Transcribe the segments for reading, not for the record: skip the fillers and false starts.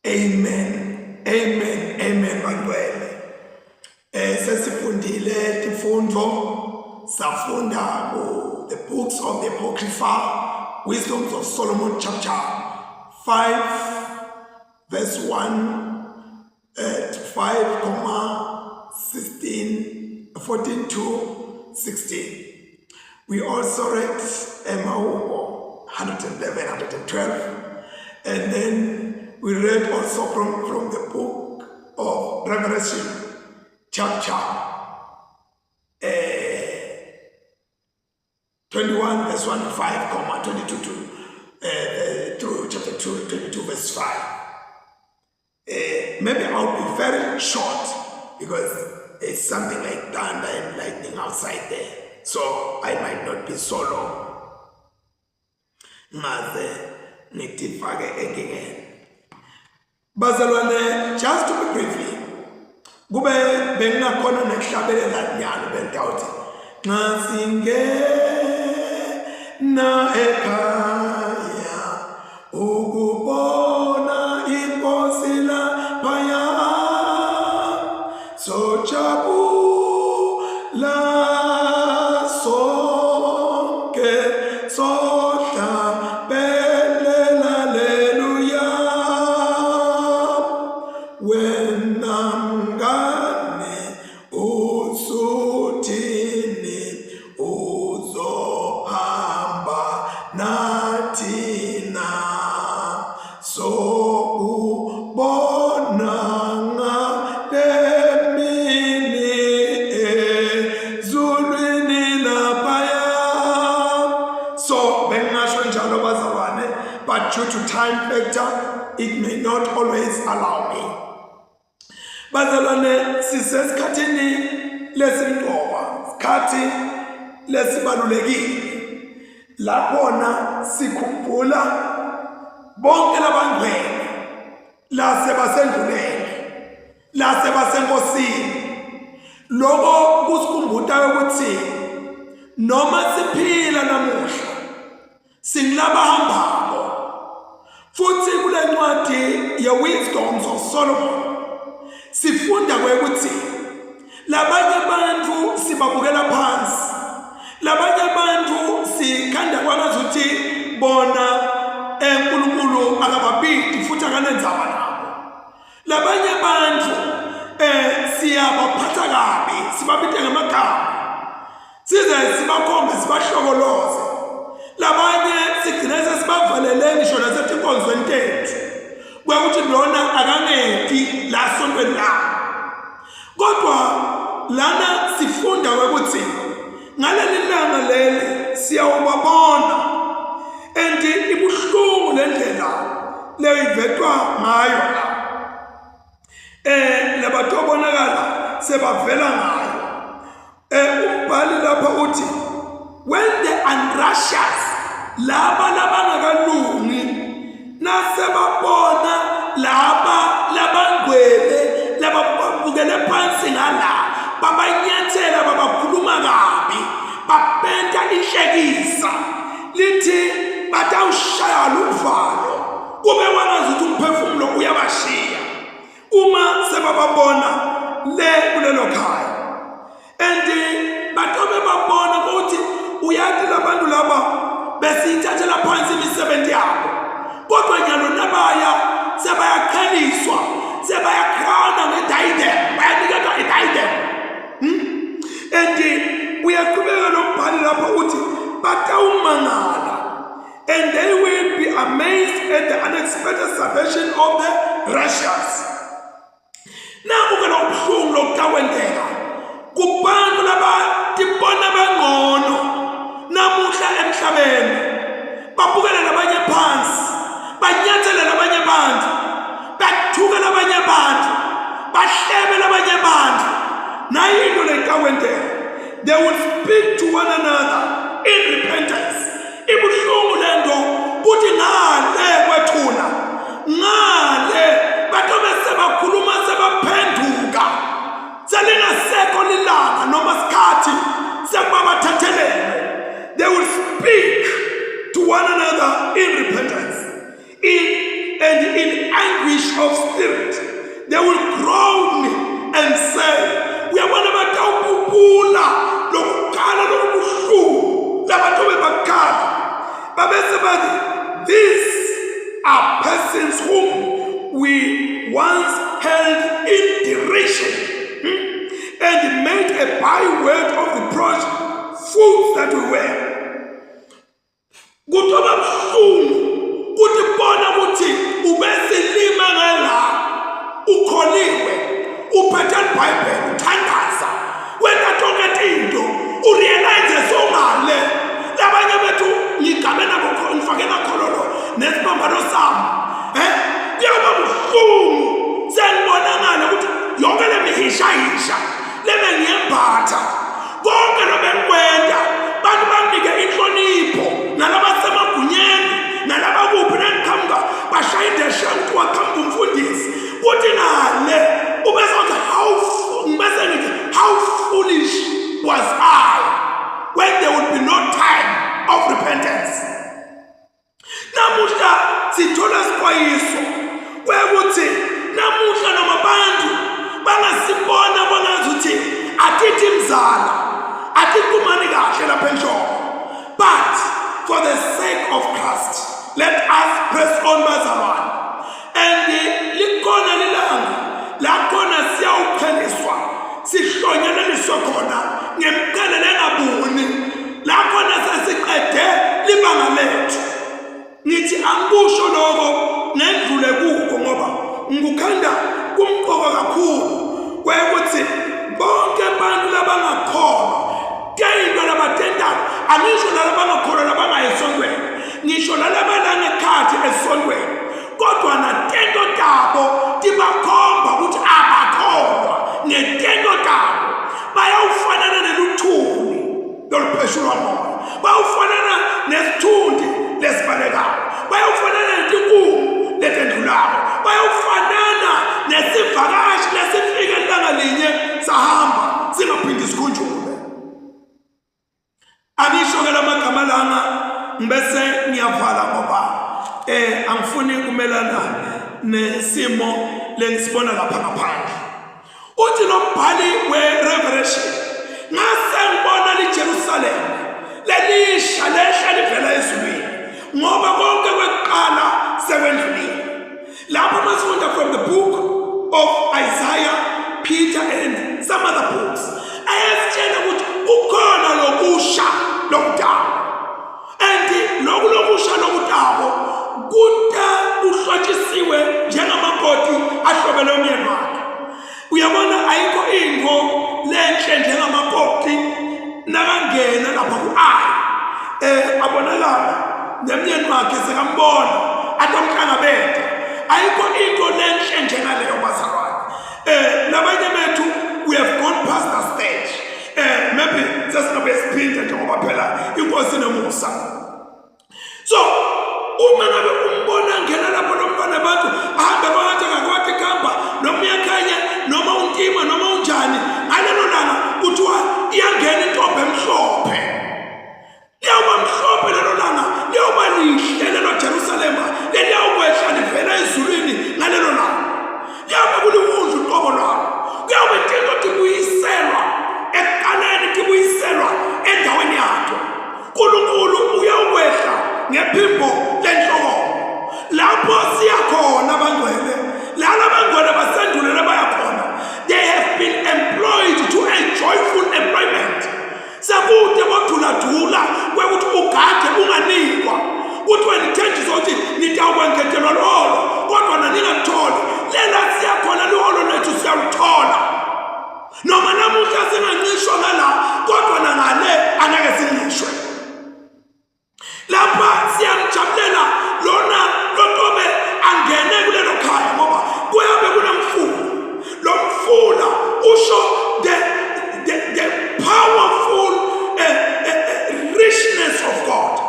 Amen. Amen. Amen. Bantwana. Sesifundile tifundvo safunda the books of the Apocrypha, Wisdoms of Solomon chapter 5 verse 1 to 5, 16, 14 to 16. We also read Emau 111, 112, and then we read also from the book of Revelation chapter 21 verse 1 to 5, 22 to through chapter 2, 22 verse 5. Maybe I'll be very short because it's something like thunder and lightning outside there, so I might not be so long. Bazalwane, just to be briefly, kube bengakhona nekuhlabelela nyalo bentawuthi nxa singena ekhaya ukubona inkosi laphaya sojabula sonke sohlabelela haleluya wena mngane usuthini uzohamba nathi na sokubona ngale mini ezulwini laphaya. So bengasho njalo bazalwane, but due to time factor it may not always allow me. Bazalwane, sisesikhathini lesimqoka, isikhathi lesibalulekile lakhona sikhumbula bonke labangcwele lasebasendlulele lasebasenkosini. Lokho kusikhumbuta ukuthi noma siphila namuhla singilabahambako. Futhi kule ncwadi ye-Wisdoms of Solomon sifunda ukuthi labanye abantu sibabukela phansi, labanye abantu sikhanda kwangazuthi bona uNkulunkulu akababhidi futhi akanenzaba nabo. Labanye abantu siyabaphatha kabi, sibabide ngamagama, size sibakhombe sibahlokoloze. Labanye sigcina sesibavalele ngisho nasetinkonzweni tethu kwekuthi lona akangedi la sontweni labo. Kodwa lana sifunda ukuthi ngaleli langa leli siyawubabona and ibuhlungu lendlela leyivetwa ngayo labantu obonakala sebavela ngayo. Umbhali lapha uthi when the unrighteous laba labangakalungi nasebabona laba labangcwele lababukele phansi ngala babanyathela babakhuluma kabi bapenta inhlekisa lithi batawushaya luvalo kube wangazuthi umphefumulo uyabashiya uma sebababona le kulelo khaya. And batobe babona ukuthi uyathi labantu laba besithathela phansi imisebenzi yabo, kodwa nyalo nabaya sebayakheliswa sebayakrana ngedayidem bayanikeza idayidem. And uyaqhubeka lombhali lapha uthi batawumangala and they will be amazed at the unexpected salvation of the righteous. Nakuke lobuhlungu lokukwendeka kubantu laba tibona bangcono namuhla emhlabeni, babukela labanye phansi, banyathela labanye bantu, bathuka labanye bantu, bahlebe labanye bantu. Nayinto lekakwendeka, they will speak to one another in repentance. Ibuhlungu lento kuthi ngale kwethuna ngale batobe sebakhuluma sebaphenduka selingasekho lilanga noma sikhathi sekubabathathelele. They will speak to one another in repentance and in anguish of spirit. They will groan and say, we are one of our taupupula, lokukala, lokubuhlungu, labatobe bakala. Babesabadi, these are persons whom we once held in derision and made a byword of reproach, fools that we were. Kutoba buhlungu kutibona ukuthi ubesilima ngala ukholiwe uphethe iBhayibheli uthandaza wena tonke into urealize songale labanye bethu ngigabe nabo ngifake nakhololo nesibambano sami kuyoba buhlungu senibona ngale ukuthi yonke le mihisha lebe ngiyembatha konke lobenkwenda bantu banike inhlonipho nalaba semagunyeni nalaba kuphi nenqhamuka bashayinde shantu wakhamba umfundisi uthi nale ubesothi how foolish was I when there would be no time of repentance. Namuhla sithola siqwayiso kwekuthi namuhla noma bantu bangasibona bangazuthi akithi mzala akikumani kahle lapha enhloko. But for the sake of Christ, let us press on bazalwane. And likhona lilanga lakhona siyawupheliswa sihlonyeleliswe khona ngemqhelele engabuni lakhona sesiqede libanga lethu. Ngithi angikusho lokho ngendlule kuko ngoba ngikukhanda kumqoka kakhulu kwekuthi bonke abantu labangakholwa kuyinto labatendayo angisho labangakholwa labangayesontweni ngisho lalabalana khathi esontweni kodwa natento tabo tibakhomba ukuthi abakholwa netento tabo bayawufanana neluthuli lolupheshulwa moya bayawufanana nesithundi lesibalekayo bayawufanana netinkuni letendlulayo bayawufanana nesivakashi lesifika ilanga linye sahamba singaphindi sikhunjulwe. Angisho ke lamagama lana bese ngiyavala ngoba angifuni kumelana nesimo lengisibona lapha ngaphandle. Uthi lombhali weRevelation ngase ngibona liJerusalem lelisha lehla livela ezulwini ngoba konke kwekuqala sekwendlulile. Lapho masifunda from the book of Isaiah, Peter and some other books ayasitshela ukuthi ukhona lokusha lokudala and lokusha lokudala kuda uhlotshisiwe njengamakoti ahlobele umyeni wakhe. Uyabona ayikho into lenhle njengamakoti nakangena lapha ku-ayi abonakala nemyeni wakhe sekambona atomhlangabethe. Ayikho into lenhle njengaleyo bazalwane. Labanye bethu we have gone past that stage. Maybe sesingabe siphinde njengoba phela inkosi nemusa. So uma ngabe umbona ngena lapho nomntwana abantu ahambe phakathi ngakwathi khamba noma uyakhanya noma untima noma unjani ngalelo langa kuthiwa iyangena intombi emhlophe. Liyawuba mhlophe lelo langa liyawuba lihle lelo Jerusalema liyawukwehla livela ezulwini ngalelo langa liyawuba kuliwundlu uqobo lwalo kuyawuba into tibuyiselwa ekuqaleni tibuyiselwa endaweni yakho. uNkulunkulu uyawukwehla ngephimbo lenhloko lapho siyakhona abangcwele lala abangcwele basendulela bayakhona. They have been employed to a joyful employment. Sakude bodula kwekuthi ugade unganikwa uthi wena ithenjiswa ukuthi nitawukwengetelwa lolo kodwa naningatholi lela siyakhona lolo lethu siyaluthola noma namuhla singancishwa ngala kodwa nangale angeke sincishwe. Lapha siyamjabulela lona lotobe angene kulelo khaya ngoba kuyabe kunomfula. Lo mfula usho the powerful richness of God.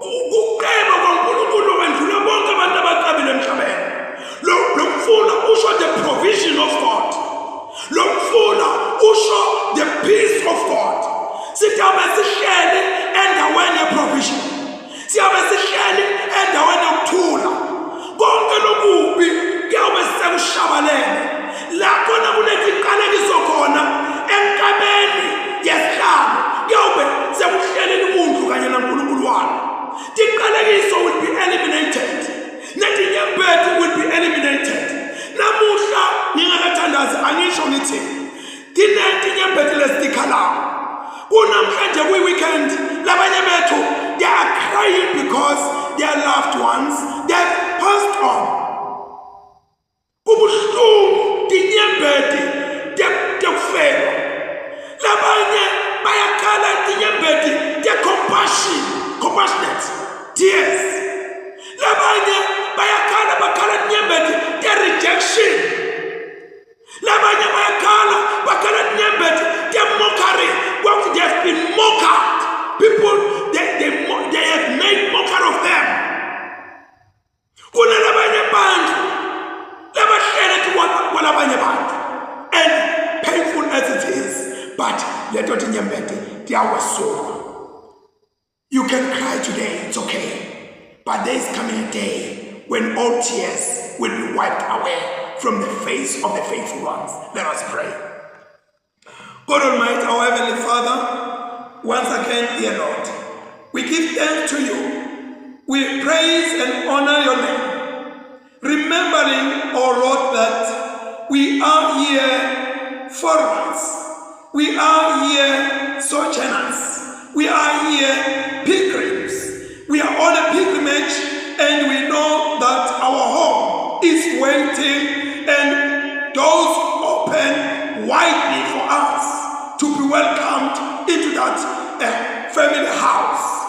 Ukuqeba kwaNkulunkulu wendlula bonke abantu abaqabile emhlabeni. Lo mfula usho the provision of God. Lo mfula usho the peace of God. Siyabe sihleli endaweni ye-provision. Siyabe sihleli endaweni yokuthula. Konke lokubi kushabalele la khona kunetiqalekiso khona enkabeni yesihlalo kuyawube sekuhleleni umuntu kanye naNkulunkulu wakhe. Tiqalekiso will be eliminated, netinyembeti will be eliminated. Namuhla ngingakathandazi angisho ngithi tinetinyembeti lesikhalayo kunamhlanje kwi-weekend labanye bethu they are crying because their loved ones they have passed on. Kubuhlungu tinyembeti tekufela, labanye bayakhala tinyembeti compassionate tears, labanye bakhala tinyembeti rejection, labanye bakhala tinyembeti mockery. They have been mocked. People they have made mockery of them. Kuna labanye bantu labahlele kwalabanye bantu, and painful as it is, but leto tinyembeti tiyawesuka. You can cry today, it's okay, but there is coming a day when all tears will be wiped away from the face of the faithful ones. Let us pray. God Almighty, our Heavenly Father, once again, dear Lord, we give thanks to you. We praise and honor your name, remembering, oh Lord, that we are here foreigners, we are here sojourners, we are here pilgrims. We are on a pilgrimage, and we know that our home is waiting and doors open widely for us to be welcomed into that family house.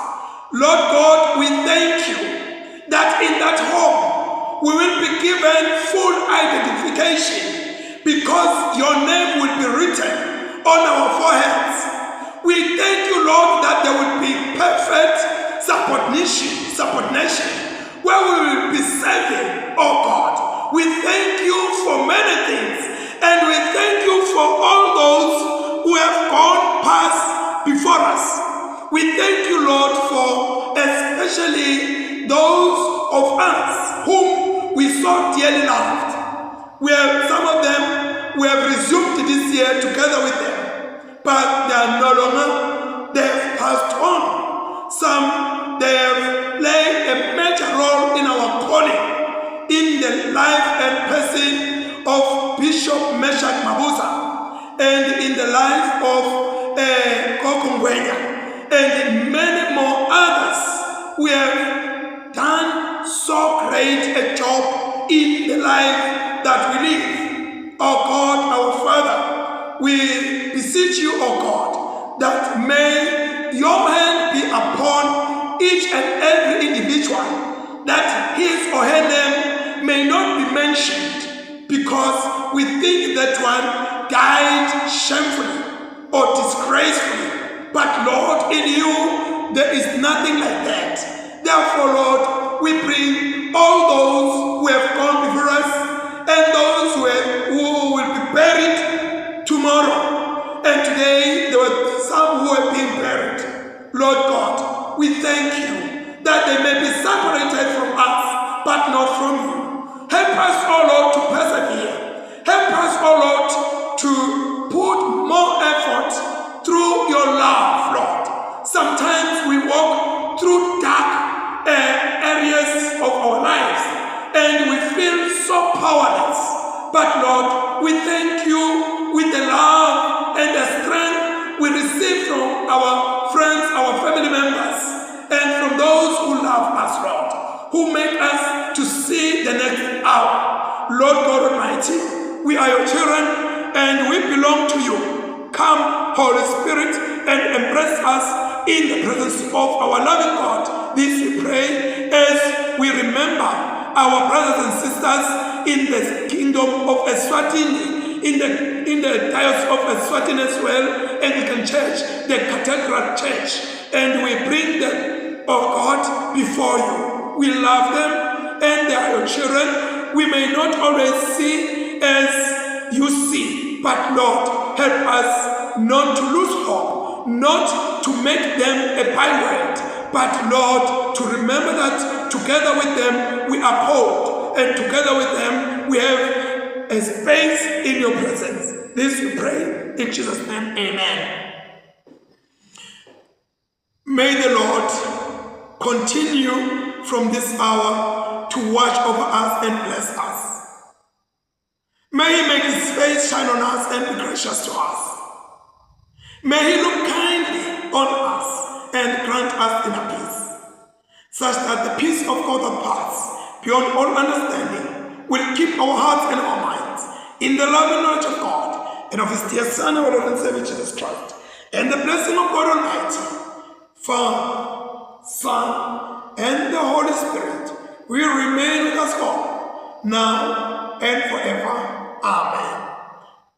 Lord God, we thank you that in that home we will be given full identification because your name will be written on our foreheads. We thank you, Lord, that there will be perfect subordination where we will be serving, oh God. We thank you for many things, and we thank you for all those who have gone past before us. We thank you, Lord, for especially those of us whom we so dearly loved. Some of them, we have resumed this year together with them, but they are no longer, they have passed on. Some, they have played a major role in our calling, in the life and person of Bishop Meshach Mabuza, and in the life of Kokongwenya, and many more others. We have done so great a job in the life that we live. Oh God, our Father, we beseech you, oh God, that may your hand be upon each and every individual, that his or her name may not be mentioned because we think that one died shamefully or disgracefully. But Lord, in you, there is nothing like that. Therefore, Lord, we bring all those who have gone before us and those who will be buried tomorrow. And today, there were some who have been buried. Lord God, we thank you that they may be separated from us, but not from you. Help us, oh Lord, to persevere. Help us, oh Lord, to put more effort through your love, Lord. Sometimes we walk through dark areas of our lives and we feel so powerless. But Lord, we thank you with the love and the strength we receive from our friends, our family members, and from those who love us, Lord, who make us to see the next hour. Lord God Almighty, we are your children and we belong to you. Come, Holy Spirit, and embrace us in the presence of our loving God. This we pray as we remember our brothers and sisters in the kingdom of Eswatini, in the diocese of Eswatini as well, Anglican Church, the Cathedral Church, and we bring them, oh God, before you. We love them, and they are your children. We may not always see as you see, but Lord, help us not to lose hope, not to make them a byword, but Lord, to remember that together with them we are called, and together with them we have a space in your presence. This we pray in Jesus' name, amen. May the Lord continue from this hour to watch over us and bless us. May He make His face shine on us and be gracious to us. May He look kindly on us and grant us inner peace, such that the peace of God that passes beyond all understanding will keep our hearts and our minds in the love and knowledge of God and of His dear Son, our Lord and Savior Jesus Christ, and the blessing of God Almighty, Father, Son, and the Holy Spirit will remain with us all, now and forever. Amen.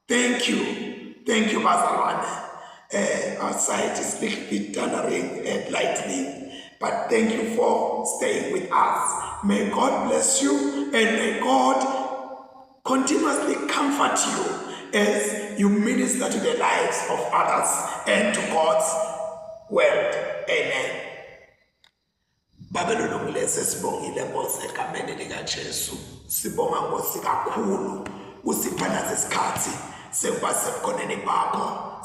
Thank you. Thank you, Bazalwane. Outside is a little bit thundering and lightning, but thank you for staying with us. May God bless you, and may God continuously comfort you as you minister to the lives of others and to God's world. Amen. Babelolo ngilese sibongile Nkosi egameni lika Jesu. Sibonga Nkosi kakhulu usipha nasesikhathi sekuba sebukhoneni bakho.